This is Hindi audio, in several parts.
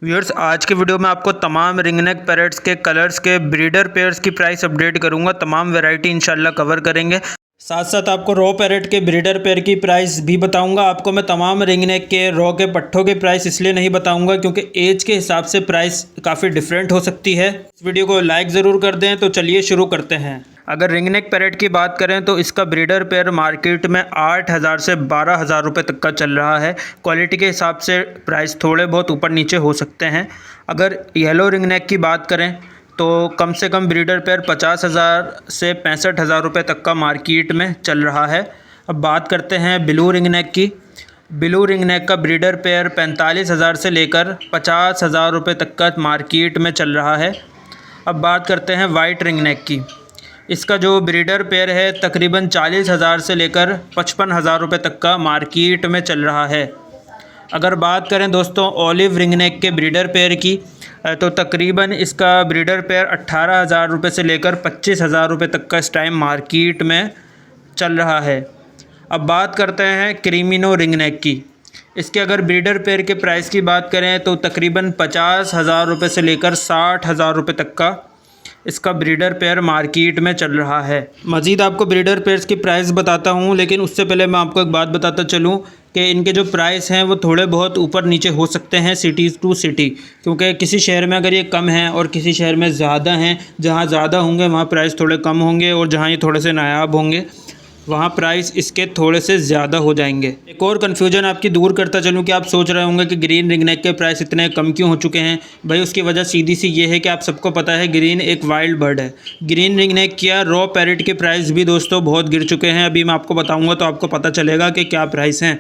व्यूअर्स, आज के वीडियो में आपको तमाम रिंगनेक पैरेट्स के कलर्स के ब्रीडर पेयर्स की प्राइस अपडेट करूंगा। तमाम वैरायटी इंशाल्लाह कवर करेंगे। साथ साथ आपको रॉ पैरेट के ब्रीडर पेयर की प्राइस भी बताऊंगा। आपको मैं तमाम रिंगनेक के रॉ के पट्ठों के प्राइस इसलिए नहीं बताऊंगा क्योंकि एज के हिसाब से प्राइस काफ़ी डिफरेंट हो सकती है। इस वीडियो को लाइक ज़रूर कर दें। तो चलिए शुरू करते हैं। अगर रिंगनेक पैरेट की बात करें तो इसका ब्रीडर पेयर मार्केट में 8,000 से 12,000 रुपये तक का चल रहा है। क्वालिटी के हिसाब से प्राइस थोड़े बहुत ऊपर नीचे हो सकते हैं। अगर येलो रिंगनेक की बात करें तो कम से कम ब्रीडर पेयर 50,000 से 65,000 रुपये तक का मार्केट में चल रहा है। अब बात करते हैं ब्लू रिंगनेक की। ब्लू रिंगनेक का ब्रीडर पेयर 45,000 से लेकर 50,000 रुपये तक का मार्केट में चल रहा है। अब बात करते हैं वाइट रिंगनेक की। इसका जो ब्रीडर पेयर है तकरीबन 40,000 से लेकर 55,000 रुपये तक का मार्केट में चल रहा है। अगर बात करें दोस्तों ऑलिव रिंगनेक के ब्रीडर पेयर की तो तकरीबन इसका ब्रीडर पेयर 18,000 रुपये से लेकर 25,000 रुपये तक का इस टाइम मार्केट में चल रहा है। अब बात करते हैं क्रीमिनो रिंगनेक की। इसके अगर ब्रीडर पेयर के प्राइस की बात करें तो तकरीबन 50,000 रुपये से लेकर 60,000 रुपये तक का इसका ब्रीडर पेयर मार्केट में चल रहा है। मज़ीद आपको ब्रीडर पेयर्स की प्राइस बताता हूँ, लेकिन उससे पहले मैं आपको एक बात बताता चलूँ कि इनके जो प्राइस हैं वो थोड़े बहुत ऊपर नीचे हो सकते हैं सिटीज़ टू सिटी, क्योंकि किसी शहर में अगर ये कम है और किसी शहर में ज़्यादा हैं, जहाँ ज़्यादा होंगे वहाँ प्राइस थोड़े कम होंगे और जहाँ ये थोड़े से नायाब होंगे वहाँ प्राइस इसके थोड़े से ज़्यादा हो जाएंगे। एक और कन्फ्यूजन आपकी दूर करता चलूँ कि आप सोच रहे होंगे कि ग्रीन रिंगनेक के प्राइस इतने कम क्यों हो चुके हैं। भाई उसकी वजह सीधी सी ये है कि आप सबको पता है ग्रीन एक वाइल्ड बर्ड है। ग्रीन रिंगनेक या रॉ पैरेट के प्राइस भी दोस्तों बहुत गिर चुके हैं। अभी मैं आपको बताऊँगा तो आपको पता चलेगा कि क्या प्राइस हैं।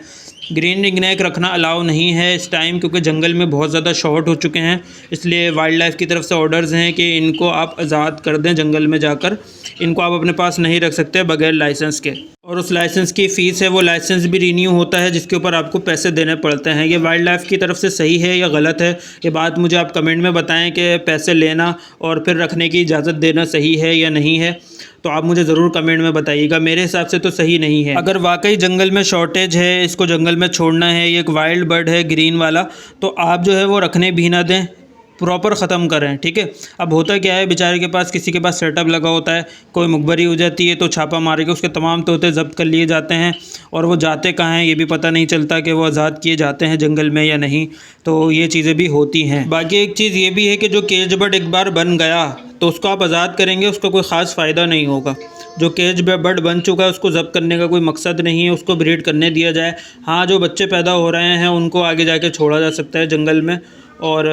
ग्रीन रिंगनेक रखना अलाउ नहीं है इस टाइम, क्योंकि जंगल में बहुत ज़्यादा शॉर्ट हो चुके हैं। इसलिए वाइल्ड लाइफ की तरफ से ऑर्डर्स हैं कि इनको आप आज़ाद कर दें जंगल में जाकर। इनको आप अपने पास नहीं रख सकते बगैर लाइसेंस के, और उस लाइसेंस की फ़ीस है वो लाइसेंस भी रीन्यू होता है जिसके ऊपर आपको पैसे देने पड़ते हैं। ये वाइल्ड लाइफ की तरफ से सही है या गलत है, ये बात मुझे आप कमेंट में बताएं कि पैसे लेना और फिर रखने की इजाज़त देना सही है या नहीं है। तो आप मुझे ज़रूर कमेंट में बताइएगा। मेरे हिसाब से तो सही नहीं है। अगर वाकई जंगल में शॉर्टेज है, इसको जंगल में छोड़ना है, ये एक वाइल्ड बर्ड है ग्रीन वाला, तो आप जो है वो रखने भी ना दें, प्रॉपर ख़त्म करें। ठीक है। अब होता क्या है, बेचारे के पास किसी के पास सेटअप लगा होता है, कोई मुखबरी हो जाती है तो छापा मार के उसके तमाम तोते ज़ब्त कर लिए जाते हैं और वो जाते कहाँ हैं ये भी पता नहीं चलता कि वो आज़ाद किए जाते हैं जंगल में या नहीं। तो ये चीज़ें भी होती हैं। बाकी एक चीज़ ये भी है कि जो केज बर्ड एक बार बन गया तो उसको आप आज़ाद करेंगे, उसका कोई ख़ास फ़ायदा नहीं होगा। जो केज बर्ड बन चुका है उसको ज़ब्त करने का कोई मकसद नहीं है, उसको ब्रीड करने दिया जाए। हाँ, जो बच्चे पैदा हो रहे हैं उनको आगे जाके छोड़ा जा सकता है जंगल में, और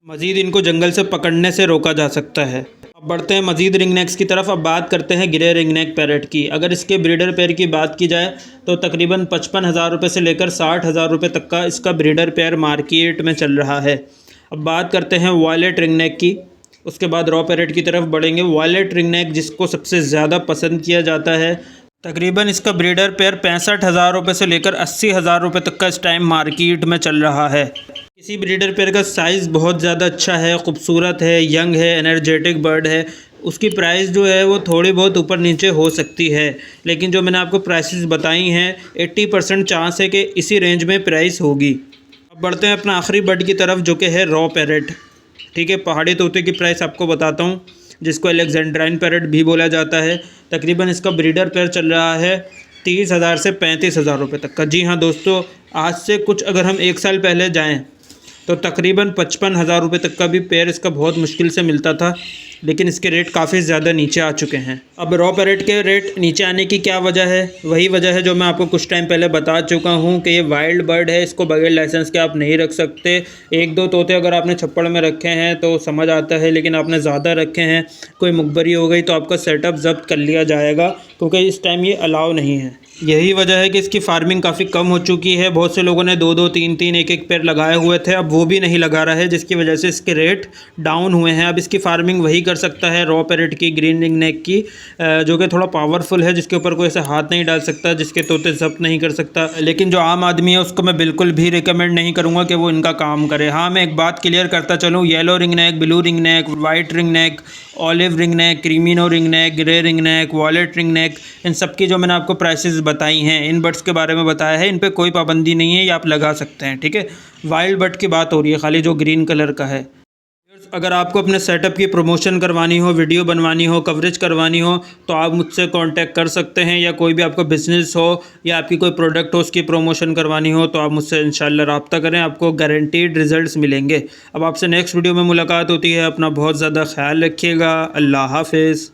मज़ीद इनको जंगल से पकड़ने से रोका जा सकता है। अब बढ़ते हैं मज़ीद रिंगनेक्स की तरफ। अब बात करते हैं ग्रे रिंगनेक पैरेट की। अगर इसके ब्रीडर पेयर की बात की जाए तो तकरीबन 55,000 रुपये से लेकर 60,000 रुपये तक का इसका ब्रीडर पेयर मार्केट में चल रहा है। अब बात करते हैं वॉयलेट रिंगनेक की, उसके बाद रॉ पैरेट की तरफ बढ़ेंगे। वॉयलेट रिंगनेक जिसको सबसे ज़्यादा पसंद किया जाता है, तकरीबन इसका ब्रीडर पेयर 65,000 रुपये से लेकर 80,000 रुपये तक का इस टाइम मार्केट में चल रहा है। इसी ब्रीडर पेयर का साइज़ बहुत ज़्यादा अच्छा है, खूबसूरत है, यंग है, एनर्जेटिक बर्ड है। उसकी प्राइस जो है वो थोड़ी बहुत ऊपर नीचे हो सकती है, लेकिन जो मैंने आपको प्राइसेस बताई हैं 80% चांस है कि इसी रेंज में प्राइस होगी। अब बढ़ते हैं अपना आखिरी बर्ड की तरफ जो कि है रॉ पैरेट। ठीक है, पहाड़ी तोते की प्राइस आपको बताता हूँ, जिसको अलेक्जेंड्राइन पैरेट भी बोला जाता है। तकरीबन इसका ब्रीडर पेयर चल रहा है 30,000 से 35,000 रुपये तक का। जी हाँ दोस्तों, आज से कुछ अगर हम 1 साल पहले जाएं तो तकरीबन 55,000 रुपये तक का भी पेयर इसका बहुत मुश्किल से मिलता था, लेकिन इसके रेट काफ़ी ज़्यादा नीचे आ चुके हैं। अब रॉ पैरेट के रेट नीचे आने की क्या वजह है? वही वजह है जो मैं आपको कुछ टाइम पहले बता चुका हूँ कि ये वाइल्ड बर्ड है, इसको बगैर लाइसेंस के आप नहीं रख सकते। 1-2 तोते अगर आपने छप्पड़ में रखे हैं तो समझ आता है, लेकिन आपने ज़्यादा रखे हैं, कोई मुखबरी हो गई तो आपका सेटअप ज़ब्त कर लिया जाएगा, क्योंकि इस टाइम ये अलाउ नहीं है। यही वजह है कि इसकी फार्मिंग काफ़ी कम हो चुकी है। बहुत से लोगों ने 2-2, 3-3, 1-1 पेयर लगाए हुए थे, अब वो भी नहीं लगा रहा है, जिसकी वजह से इसके रेट डाउन हुए हैं। अब इसकी फार्मिंग वही कर कर सकता है रॉ पैरेट की, ग्रीन रिंग नेक की, जो कि थोड़ा पावरफुल है, जिसके ऊपर कोई ऐसे हाथ नहीं डाल सकता, जिसके तोते जब्त नहीं कर सकता। लेकिन जो आम आदमी है उसको मैं बिल्कुल भी रिकमेंड नहीं करूँगा कि वो इनका काम करे। हाँ, मैं एक बात क्लियर करता चलूँ, yellow ring neck, blue ring neck, white ring neck, olive ring neck, creamino ring neck, grey ring neck, violet ring neck, इन सब की जो मैंने आपको प्राइसेस बताई हैं, इन बर्ड्स के बारे में बताया है, इन पे कोई पाबंदी नहीं है, ये आप लगा सकते हैं, ठीक है। वाइल्ड बर्ड की बात हो रही है खाली, जो ग्रीन कलर का है। अगर आपको अपने सेटअप की प्रमोशन करवानी हो, वीडियो बनवानी हो, कवरेज करवानी हो, तो आप मुझसे कांटेक्ट कर सकते हैं, या कोई भी आपका बिज़नेस हो या आपकी कोई प्रोडक्ट हो उसकी प्रमोशन करवानी हो तो आप मुझसे इंशाल्लाह रब्ता करें, आपको गारंटीड रिजल्ट्स मिलेंगे। अब आपसे नेक्स्ट वीडियो में मुलाकात होती है। अपना बहुत ज़्यादा ख्याल रखिएगा। अल्लाह हाफ़िज़।